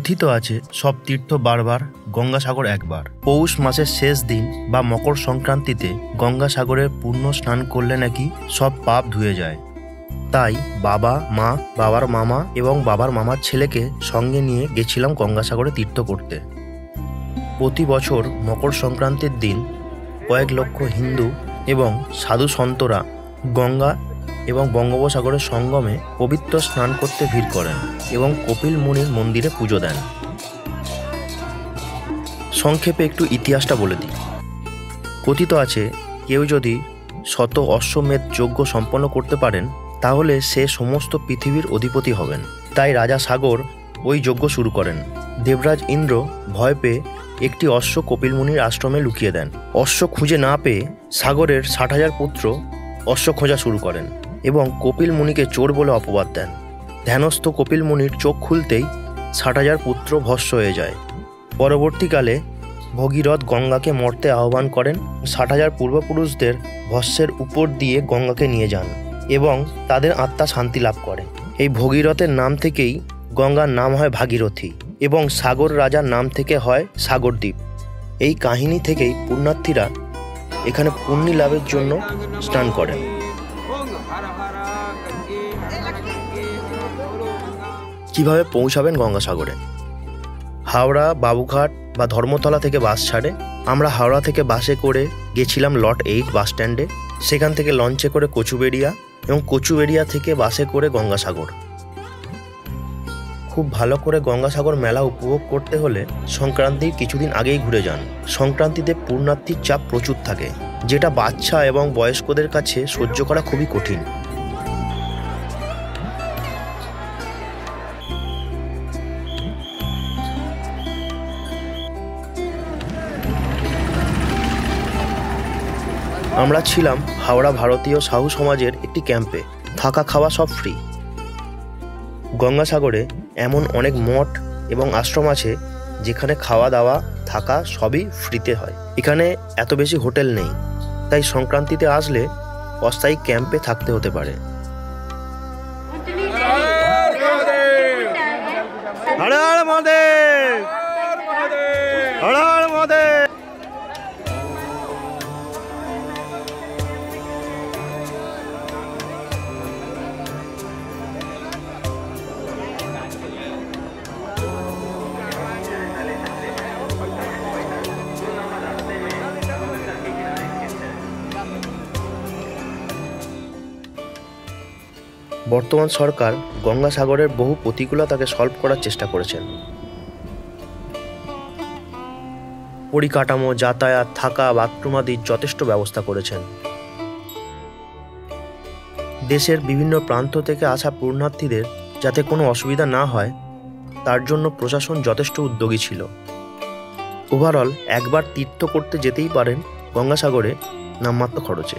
কথিত আছে সব তীর্থ বারবার, গঙ্গাসাগর একবার। পৌষ মাসের শেষ দিন বা মকর সংক্রান্তিতে গঙ্গাসাগরের পূর্ণ স্নান করলে নাকি সব পাপ ধুয়ে যায়। তাই বাবা, মা, বাবার মামা এবং বাবার মামার ছেলেকে সঙ্গে নিয়ে গেছিলাম গঙ্গাসাগরে তীর্থ করতে। প্রতি বছর মকর সংক্রান্তির দিন কয়েক লক্ষ হিন্দু এবং সাধু সন্তরা গঙ্গা এবং বঙ্গোপসাগরের সঙ্গমে পবিত্র স্নান করতে ভিড় করেন এবং কপিল মুনির মন্দিরে পুজো দেন। সংক্ষেপে একটু ইতিহাসটা বলে দিই। কথিত আছে কেউ যদি শত অশ্বমেধ যজ্ঞ সম্পন্ন করতে পারেন তাহলে সে সমস্ত পৃথিবীর অধিপতি হবেন। তাই রাজা সাগর ওই যজ্ঞ শুরু করেন। দেবরাজ ইন্দ্র ভয় পেয়ে একটি অশ্ব কপিল মুনির আশ্রমে লুকিয়ে দেন। অশ্ব খুঁজে না পেয়ে সাগরের 60,000 পুত্র অশ্ব খোঁজা শুরু করেন এবং কপিল মুনিকে চোর বলে অপবাদ দেন। ধ্যানস্থ কপিল মুনির চোখ খুলতেই 60,000 পুত্র ভস্ম হয়ে যায়। পরবর্তীকালে ভগীরথ গঙ্গাকে মর্তে আহ্বান করেন। 60,000 পূর্বপুরুষদের ভস্মের উপর দিয়ে গঙ্গাকে নিয়ে যান এবং তাদের আত্মা শান্তি লাভ করে। এই ভগীরথের নাম থেকেই গঙ্গার নাম হয় ভাগীরথী এবং সাগর রাজার নাম থেকে হয় সাগরদ্বীপ। এই কাহিনী থেকেই পুণ্যার্থীরা এখানে পুণ্যি লাভের জন্য স্নান করেন। কিভাবে পৌঁছাবেন গঙ্গাসাগরে? হাওড়া, বাবুঘাট বা ধর্মতলা থেকে বাস ছাড়ে। আমরা হাওড়া থেকে বাসে করে গেছিলাম লট 8 বাস স্ট্যান্ডে। সেখান থেকে লঞ্চে করে কচুবেড়িয়া এবং কচুবেড়িয়া থেকে বাসে করে গঙ্গাসাগর। খুব ভালো করে গঙ্গাসাগর মেলা উপভোগ করতে হলে সংক্রান্তির কিছুদিন আগেই ঘুরে যান। সংক্রান্তিতে পুণ্যার্থীর চাপ প্রচুর থাকে, যেটা বাচ্চা এবং বয়স্কদের কাছে সহ্য করা খুবই কঠিন। আমরা ছিলাম হাওড়া ভারতীয় সাহু সমাজের একটি ক্যাম্পে। থাকা খাওয়া সব ফ্রি। গঙ্গাসাগরে এমন অনেক মঠ এবং আশ্রম আছে যেখানে খাওয়া দাওয়া থাকা সবই ফ্রিতে হয়। এখানে এত বেশি হোটেল নেই, তাই সংক্রান্তিতে আসলে অস্থায়ী ক্যাম্পে থাকতে হতে পারে। হর হর মহাদেব, হর হর মহাদেব। বর্তমান সরকার গঙ্গাসাগরের বহু প্রতিকূলতাকে সলভ করার চেষ্টা করেছেন। পরিকাঠামো, যাতায়াত, থাকা, বাথরুম আদির যথেষ্ট ব্যবস্থা করেছেন। দেশের বিভিন্ন প্রান্ত থেকে আসা পুণ্যার্থীদের যাতে কোনো অসুবিধা না হয় তার জন্য প্রশাসন যথেষ্ট উদ্যোগী ছিল। ওভারঅল একবার তীর্থ করতে যেতেই পারেন গঙ্গাসাগরে নামমাত্র খরচে।